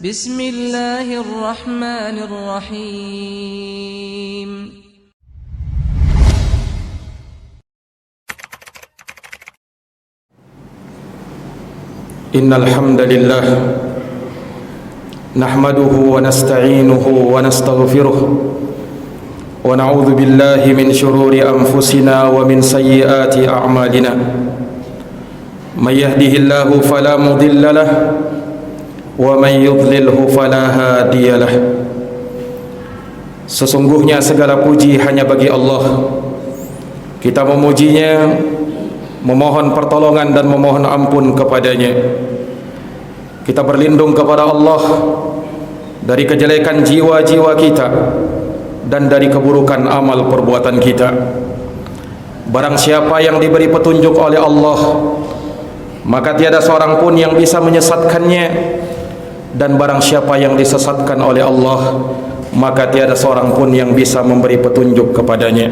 Bismillahirrahmanirrahim. Innal hamdalillah nahmaduhu wa nasta'inuhu wa nastaghfiruh wa na'udzu billahi min shururi anfusina wa min sayyiati a'malina. May yahdihillahu fala mudilla lahu wa may yudlilhu fala hadiyalah. Sesungguhnya segala puji hanya bagi Allah. Kita memujinya, memohon pertolongan dan memohon ampun kepadanya. Kita berlindung kepada Allah dari kejelekan jiwa-jiwa kita dan dari keburukan amal perbuatan kita. Barang siapa yang diberi petunjuk oleh Allah, maka tiada seorang pun yang bisa menyesatkannya. Dan barang siapa yang disesatkan oleh Allah, maka tiada seorang pun yang bisa memberi petunjuk kepadanya.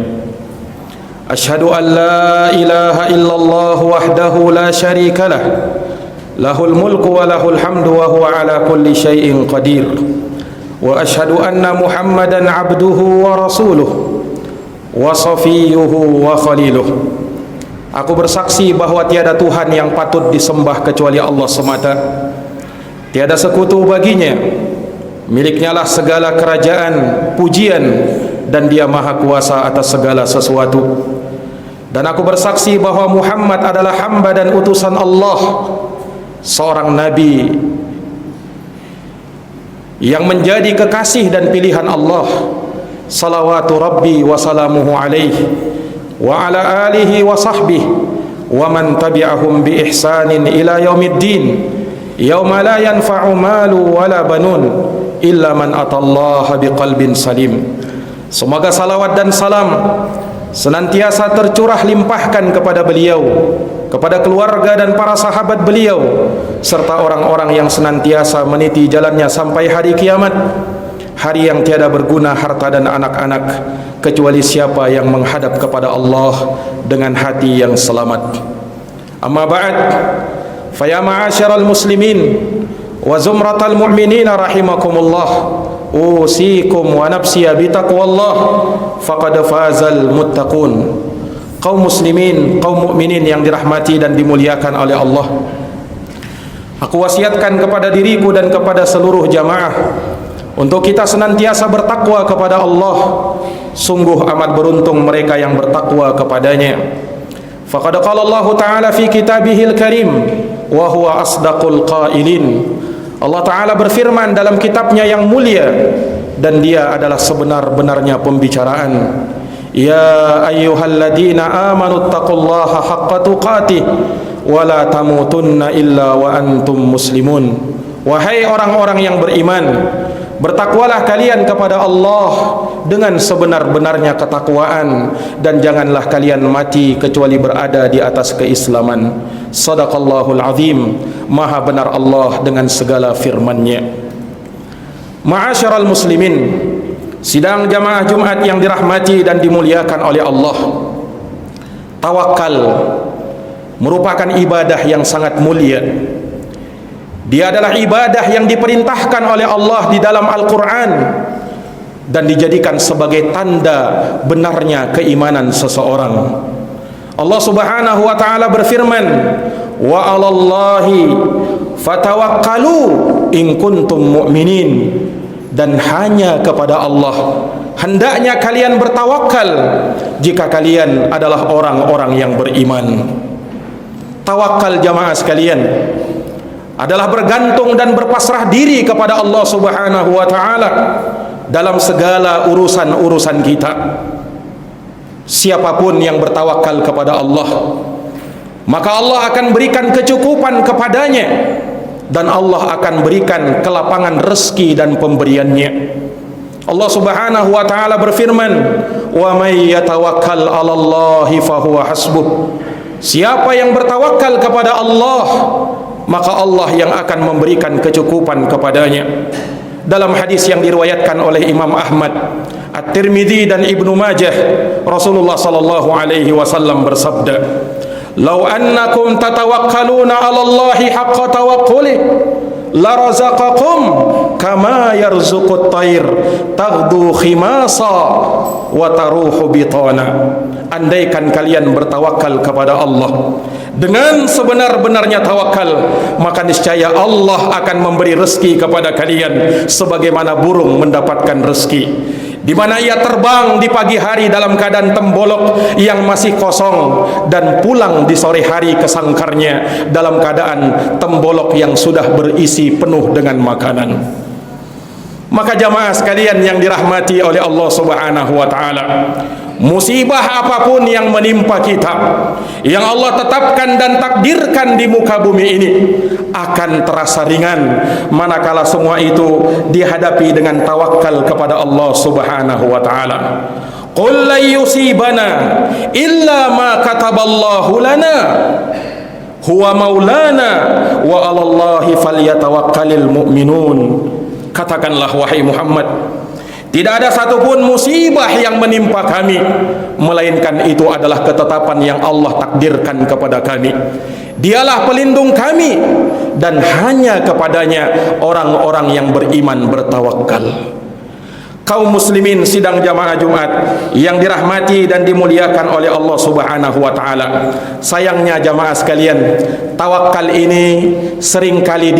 Asyhadu an la ilaha illallah wahdahu la syarika lah, lahul mulku wa lahul hamdu wa huwa ala kulli syai'in qadir. Wa asyhadu anna Muhammadan abduhu wa rasuluh wa safiyuhu wa khaliluh. Aku bersaksi bahwa tiada Tuhan yang patut disembah kecuali Allah semata. Tiada sekutu baginya. Miliknya lah segala kerajaan, pujian, dan dia maha kuasa atas segala sesuatu. Dan aku bersaksi bahwa Muhammad adalah hamba dan utusan Allah, seorang nabi yang menjadi kekasih dan pilihan Allah. Salawatu Rabbi wa salamuhu alaihi wa ala alihi wa sahbihi wa man tabi'ahum bi ihsanin ila yaumiddin, yauma la yanfa'u malu wala banun illa man atallaha biqalbin salim. Semoga salawat dan salam senantiasa tercurah limpahkan kepada beliau, kepada keluarga dan para sahabat beliau, serta orang-orang yang senantiasa meniti jalannya sampai hari kiamat, hari yang tiada berguna harta dan anak-anak kecuali siapa yang menghadap kepada Allah dengan hati yang selamat. Amma ba'd, faya ma'asyiral muslimin wa zumratal mu'minina rahimakumullah, usikum wa nafsiya bitaqwallah faqad fazal muttaqun. Kaum muslimin, kaum mukminin yang dirahmati dan dimuliakan oleh Allah, aku wasiatkan kepada diriku dan kepada seluruh jamaah untuk kita senantiasa bertakwa kepada Allah. Sungguh amat beruntung mereka yang bertakwa kepadanya. Faqad qala Allah Ta'ala fi kitabihil karim wa huwa asdaqul qailin. Allah Ta'ala berfirman dalam kitabnya yang mulia, dan dia adalah sebenar-benarnya pembicaraan. Ya ayyuhalladzina amanu taqullaha haqqa tuqatih wa la tamutunna illa wa antum muslimun. Wahai orang-orang yang beriman, bertakwalah kalian kepada Allah dengan sebenar-benarnya ketakwaan, dan janganlah kalian mati kecuali berada di atas keislaman. Sadaqallahul azim. Maha benar Allah dengan segala firman-Nya. Ma'asyiral muslimin, sidang jamaah Jumat yang dirahmati dan dimuliakan oleh Allah, tawakal merupakan ibadah yang sangat mulia. Dia adalah ibadah yang diperintahkan oleh Allah di dalam Al-Quran dan dijadikan sebagai tanda benarnya keimanan seseorang. Allah Subhanahu wa Ta'ala berfirman, wa 'alallahi fatawakkalu in kuntum mu'minin. Dan hanya kepada Allah hendaknya kalian bertawakal jika kalian adalah orang-orang yang beriman. Tawakal jamaah sekalian adalah bergantung dan berpasrah diri kepada Allah Subhanahu wa Ta'ala dalam segala urusan-urusan kita. Siapapun yang bertawakal kepada Allah, maka Allah akan berikan kecukupan kepadanya, dan Allah akan berikan kelapangan rezeki dan pemberiannya. Allah Subhanahu wa Ta'ala berfirman, wa may yatawakkal 'alallahi fahuwa hasbuh. Siapa yang bertawakal kepada Allah, maka Allah yang akan memberikan kecukupan kepadanya. Dalam hadis yang diriwayatkan oleh Imam Ahmad, At-Tirmidzi dan Ibnu Majah, Rasulullah sallallahu alaihi wasallam bersabda, "Lau annakum tatawakkaluna 'ala Allahi haqqa tawakkuli la razaqakum kama yarzuqut tayr taghdu khimasa wa taruhu bitana. Andaikan kalian bertawakal kepada Allah dengan sebenar-benarnya tawakal, maka niscaya Allah akan memberi rezeki kepada kalian sebagaimana burung mendapatkan rezeki, di mana ia terbang di pagi hari dalam keadaan tembolok yang masih kosong dan pulang di sore hari ke sangkarnya dalam keadaan tembolok yang sudah berisi penuh dengan makanan. Maka jamaah sekalian yang dirahmati oleh Allah Subhanahu wa taala, musibah apapun yang menimpa kita, yang Allah tetapkan dan takdirkan di muka bumi ini, akan terasa ringan manakala semua itu dihadapi dengan tawakal kepada Allah Subhanahu wa taala. Qul la yusibana illa ma kataballahu lana huwa maulana wa 'alallahi falyatawakkalul mu'minun. Katakanlah wahai Muhammad, tidak ada satupun musibah yang menimpa kami melainkan itu adalah ketetapan yang Allah takdirkan kepada kami. Dialah pelindung kami dan hanya kepadanya orang-orang yang beriman bertawakal. Kaum muslimin sidang jamaah Jumat yang dirahmati dan dimuliakan oleh Allah Subhanahu wa taala. Sayangnya jamaah sekalian, tawakal ini seringkali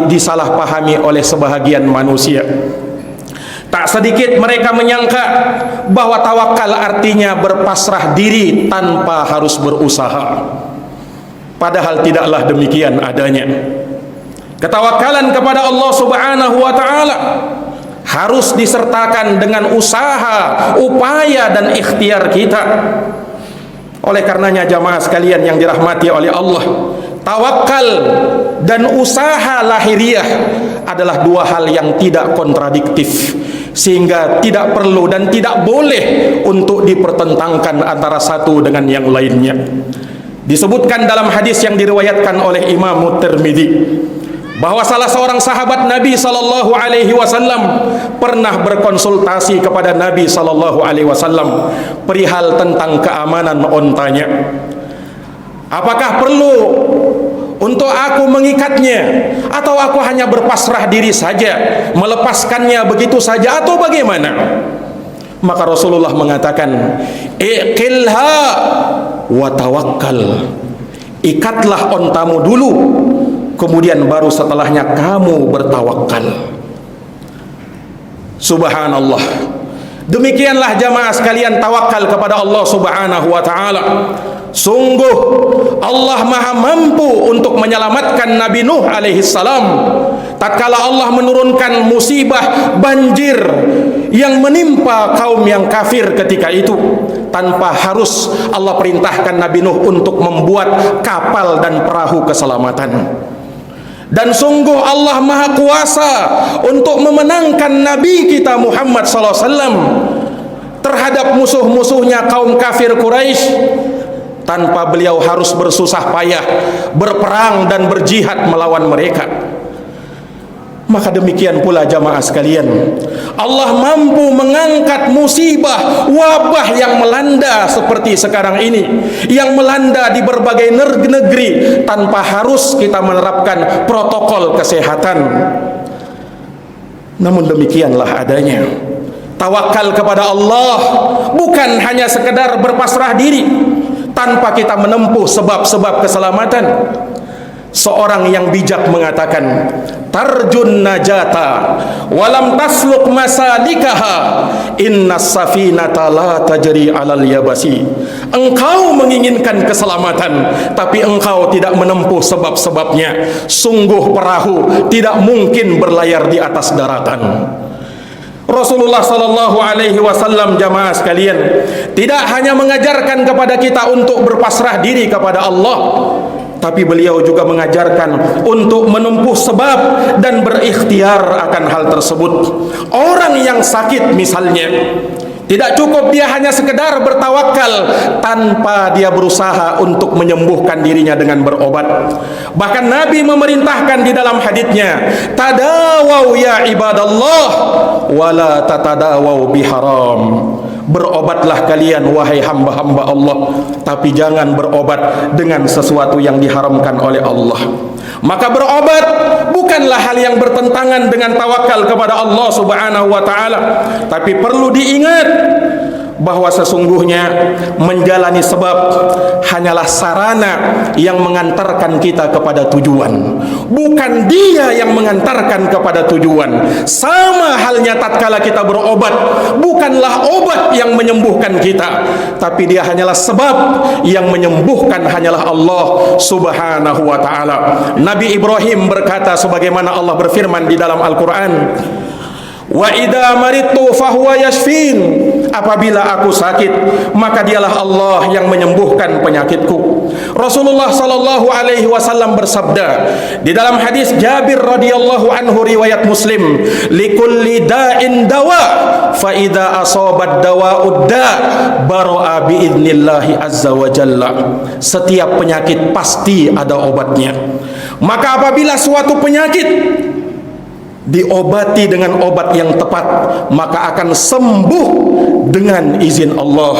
disalahpahami oleh sebahagian manusia. Tak sedikit mereka menyangka bahwa tawakal artinya berpasrah diri tanpa harus berusaha. Padahal tidaklah demikian adanya. Ketawakalan kepada Allah Subhanahu wa taala harus disertakan dengan usaha, upaya dan ikhtiar kita. Oleh karenanya jamaah sekalian yang dirahmati oleh Allah, tawakal dan usaha lahiriah adalah dua hal yang tidak kontradiktif, sehingga tidak perlu dan tidak boleh untuk dipertentangkan antara satu dengan yang lainnya. Disebutkan dalam hadis yang diriwayatkan oleh Imam Tirmidzi bahwa salah seorang sahabat Nabi sallallahu alaihi wasallam pernah berkonsultasi kepada Nabi sallallahu alaihi wasallam perihal tentang keamanan ontanya. Apakah perlu untuk aku mengikatnya, atau aku hanya berpasrah diri saja, melepaskannya begitu saja, atau bagaimana? Maka Rasulullah mengatakan, iqilha wa tawakkal. Ikatlah ontamu dulu, kemudian baru setelahnya kamu bertawakal. Subhanallah. Demikianlah jamaah sekalian tawakal kepada Allah Subhanahu wa taala. Sungguh Allah Maha mampu untuk menyelamatkan Nabi Nuh alaihi salam tatkala Allah menurunkan musibah banjir yang menimpa kaum yang kafir ketika itu, tanpa harus Allah perintahkan Nabi Nuh untuk membuat kapal dan perahu keselamatan. Dan sungguh Allah Maha Kuasa untuk memenangkan Nabi kita Muhammad SAW terhadap musuh-musuhnya kaum kafir Quraisy, tanpa beliau harus bersusah payah berperang dan berjihad melawan mereka. Maka demikian pula jamaah sekalian, Allah mampu mengangkat musibah, wabah yang melanda seperti sekarang ini, yang melanda di berbagai negeri, tanpa harus kita menerapkan protokol kesehatan. Namun demikianlah adanya. Tawakal kepada Allah bukan hanya sekedar berpasrah diri tanpa kita menempuh sebab-sebab keselamatan. Seorang yang bijak mengatakan, tarjun najata walam tasluk masalikaha innas safinata la tajri alal yabasi. Engkau menginginkan keselamatan tapi engkau tidak menempuh sebab-sebabnya. Sungguh perahu tidak mungkin berlayar di atas daratan. Rasulullah sallallahu alaihi wasallam jamaah sekalian tidak hanya mengajarkan kepada kita untuk berpasrah diri kepada Allah, tapi beliau juga mengajarkan untuk menempuh sebab dan berikhtiar akan hal tersebut. Orang yang sakit misalnya, tidak cukup dia hanya sekedar bertawakal tanpa dia berusaha untuk menyembuhkan dirinya dengan berobat. Bahkan Nabi memerintahkan di dalam haditsnya, tadawau ya ibadallah wala tatadawau biharam. Berobatlah kalian wahai hamba-hamba Allah, tapi jangan berobat dengan sesuatu yang diharamkan oleh Allah. Maka berobat bukanlah hal yang bertentangan dengan tawakal kepada Allah Subhanahu wa taala, tapi perlu diingat bahwa sesungguhnya menjalani sebab hanyalah sarana yang mengantarkan kita kepada tujuan, bukan dia yang mengantarkan kepada tujuan. Sama halnya tatkala kita berobat, bukanlah obat yang menyembuhkan kita, tapi dia hanyalah sebab. Yang menyembuhkan hanyalah Allah Subhanahu wa taala. Nabi Ibrahim berkata sebagaimana Allah berfirman di dalam Al-Qur'an, wa idza maridtu fahuwa yashfin, apabila aku sakit maka dialah Allah yang menyembuhkan penyakitku. Rasulullah sallallahu alaihi wasallam bersabda di dalam hadis Jabir radhiyallahu anhu riwayat Muslim, likulli da'in dawa fa idza asabat dawa'ud da' bara'a bi idznillah azza wa jalla. Setiap penyakit pasti ada obatnya. Maka apabila suatu penyakit diobati dengan obat yang tepat, maka akan sembuh dengan izin Allah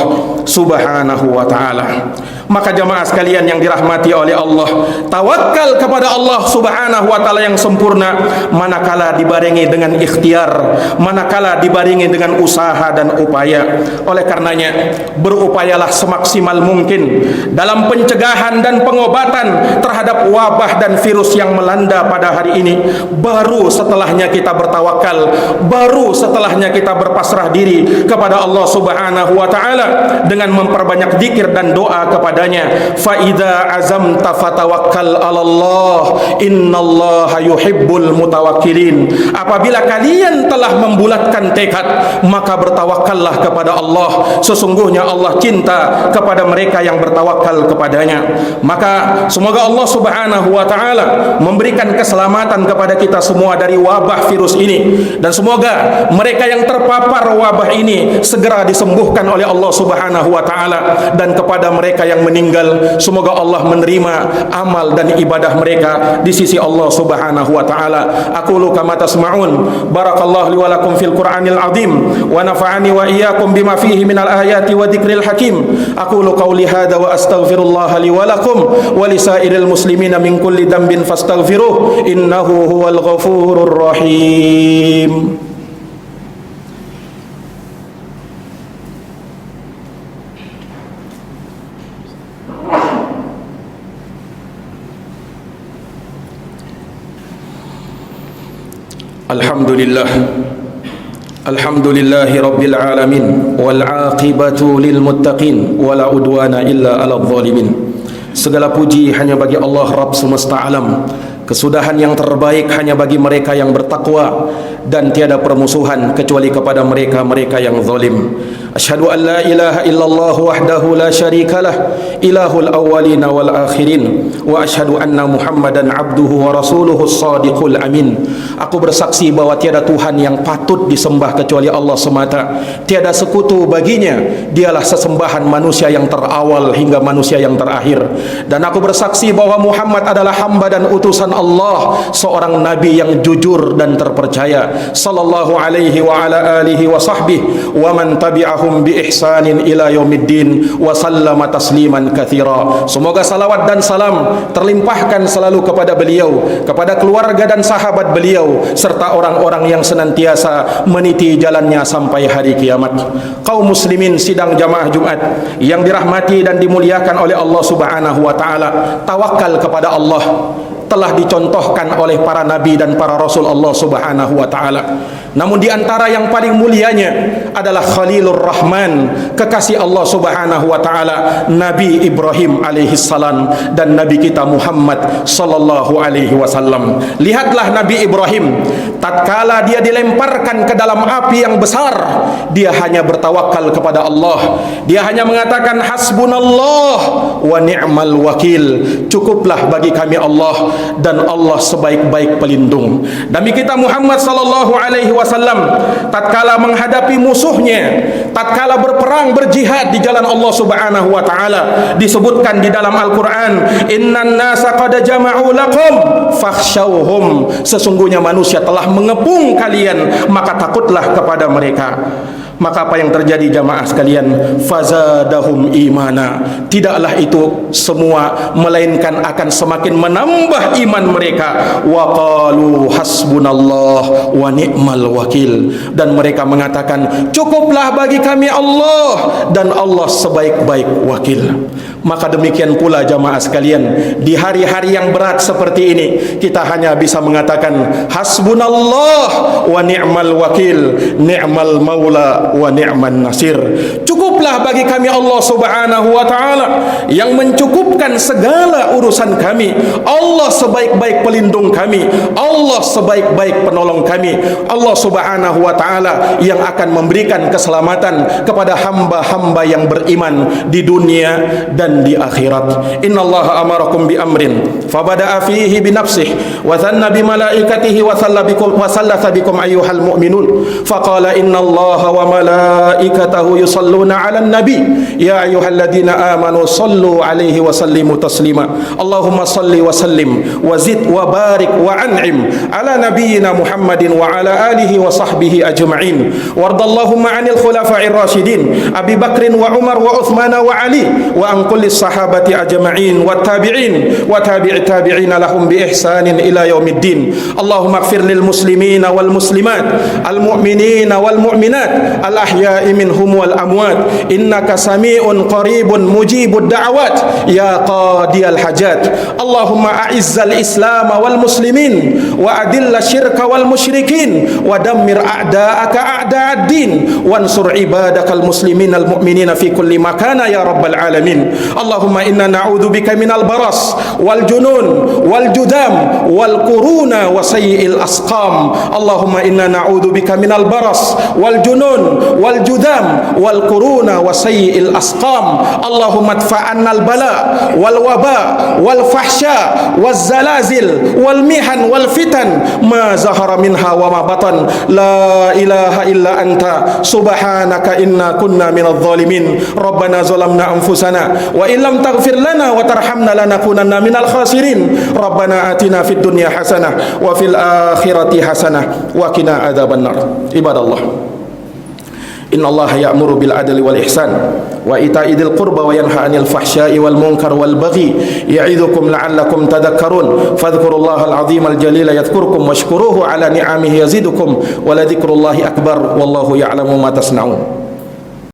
Subhanahu wa taala. Maka jamaah sekalian yang dirahmati oleh Allah, tawakal kepada Allah Subhanahu wa taala yang sempurna manakala dibarengi dengan ikhtiar, manakala dibarengi dengan usaha dan upaya. Oleh karenanya, berupayalah semaksimal mungkin dalam pencegahan dan pengobatan terhadap wabah dan virus yang melanda pada hari ini. Baru setelahnya kita bertawakal, baru setelahnya kita berpasrah diri kepada Allah Subhanahu wa taala dengan memperbanyak zikir dan doa kepadanya. Fa idza azamta fatawakkal 'alallah innallaha yuhibbul mutawakkilin. Apabila kalian telah membulatkan tekad, maka bertawakallah kepada Allah. Sesungguhnya Allah cinta kepada mereka yang bertawakal kepadanya. Maka semoga Allah Subhanahu wa taala memberikan keselamatan kepada kita semua dari wabah virus ini, dan semoga mereka yang terpapar wabah ini segera disembuhkan oleh Allah Subhanahu wa taala, dan kepada mereka yang meninggal semoga Allah menerima amal dan ibadah mereka di sisi Allah Subhanahu wa taala. Aqulu kama tasma'un, barakallahu li wa lakum fil Qur'anil azim wa nafa'ani wa iyyakum bima fihi minal ayati wa dzikril hakim. Aqulu qawli hadza wa astaghfirullah li wa lakum wa lisairil muslimina min kulli dhanbin fastaghfiruh innahu huwal ghafurur rahim. Alhamdulillah, alhamdulillahi rabbil alamin, wal aqibatu lil muttaqin, wala udwana illa 'alal zalimin. Segala puji hanya bagi Allah Rabb semesta alam. Kesudahan yang terbaik hanya bagi mereka yang bertakwa, dan tiada permusuhan kecuali kepada mereka-mereka yang zalim. Asyhadu an la ilaha illallah wahdahu la syarikalah, ilahul awwalina wal akhirin, wa asyhadu anna Muhammadan abduhu wa rasuluhu shadiqul amin. Aku bersaksi bahwa tiada Tuhan yang patut disembah kecuali Allah semata. Tiada sekutu baginya. Dialah sesembahan manusia yang terawal hingga manusia yang terakhir. Dan aku bersaksi bahwa Muhammad adalah hamba dan utusan Allah, seorang nabi yang jujur dan terpercaya. Sallallahu alaihi wa ala alihi wa sahbihi wa man tabi'ahum bi ihsanin ila yaumiddin wa sallama tasliman katsira. Semoga salawat dan salam terlimpahkan selalu kepada beliau, kepada keluarga dan sahabat beliau, serta orang-orang yang senantiasa meniti jalannya sampai hari kiamat. Kaum muslimin sidang jamaah Jumat yang dirahmati dan dimuliakan oleh Allah Subhanahu wa taala, tawakal kepada Allah telah dicontohkan oleh para nabi dan para rasul Allah Subhanahu wa taala. Namun di antara yang paling mulianya adalah Khalilur Rahman, kekasih Allah Subhanahu wa taala, Nabi Ibrahim alaihi salam dan Nabi kita Muhammad sallallahu alaihi wasallam. Lihatlah Nabi Ibrahim, tatkala dia dilemparkan ke dalam api yang besar, dia hanya bertawakal kepada Allah. Dia hanya mengatakan hasbunallah wa ni'mal wakil. Cukuplah bagi kami Allah, dan Allah sebaik-baik pelindung. Nabi kita Muhammad sallallahu alaihi wasallam tatkala menghadapi musuhnya, tatkala berperang berjihad di jalan Allah Subhanahu wa taala. Disebutkan di dalam Al-Qur'an, innan nasa qad jama'u lakum fakhshawhum, sesungguhnya manusia telah mengepung kalian, maka takutlah kepada mereka. Maka apa yang terjadi jamaah sekalian? Fazadahum imana. Tidaklah itu semua melainkan akan semakin menambah iman mereka. Wa qalu hasbunallah wa ni'mal wakil. Dan mereka mengatakan, cukuplah bagi kami Allah, dan Allah sebaik-baik wakil. Maka demikian pula jamaah sekalian, di hari-hari yang berat seperti ini, kita hanya bisa mengatakan hasbunallah wa ni'mal wakil, ni'mal maula wa ni'man nasir. Cukuplah bagi kami Allah Subhanahu wa taala yang mencukupkan segala urusan kami. Allah sebaik-baik pelindung kami, Allah sebaik-baik penolong kami. Allah Subhanahu wa taala yang akan memberikan keselamatan kepada hamba-hamba yang beriman di dunia dan di akhirat. Innallaha amarakum bi amrin fabada'a fihi bi nafsihi wa thanna bi malaikatihi wa sallatha bikum ayyuhal mu'minun faqala innallaha wa malaikatahu yusalluna 'alan nabi ya ayyuhalladzina amanu sallu 'alaihi wa sallimu taslima. Allahumma salli wa sallim wa zid wa barik wa an'im ala nabiyyina Muhammadin wa ala alihi wa sahbihi ajma'in. Wardallahumma 'anil khulafa'ir rasyidin Abi Bakrin wa Umar wa Uthman wa Ali wa an kulli sahabati ajma'in wa tabi'in wa tabi'i tabi'ina lahum bi ihsanin ila yaumiddin. Allahumma ighfir lil muslimina wal muslimat al mu'minina wal mu'minat al ahya'i minhum wal amwat innaka sami'un qaribun mujibud da'awat ya qadiyal hajat. Allahumma a'izzal islam wal muslimin wa adilla syirka wal musyrikin wa dammir a'da'aka a'da'ad din wansur ibadakal muslimin al mu'minina fi kulli makana ya rabbal alamin. Allahumma inna na'udzubika minal baras wal junun wal judam wal quruna wa sayyi'il asqam. Allahumma inna na'udzubika minal baras wal junun wal judam wal quruna wa sayyi'il asqam. Allahumma adfa'annal bala wal waba wal fahsya waz zalazil wal mihan wal fitan ma zahara minha wa ma batan. La ilaha illa anta subhanaka inna kunna minadh dhalimin. Rabbana zalamna anfusana wa illam taghfir lana wa tarhamna lanakunanna minal khasirin. Rabbana atina fid dunya hasanah wa fil akhirati hasanah wa qina adzabannar. Ibadallah, innallaha ya'muru bil adli wal ihsan wa ita'i dzil qurba wa yanha 'anil fahsya'i wal munkar wal baghi ya'idzukum la'allakum tadhakkarun. Fadhkurullaha al-'azima al-jalila yadhkurkum washkuruhu 'ala ni'amihi yazidukum wa la dzikrullahi akbar wallahu ya'lamu ma tasna'un.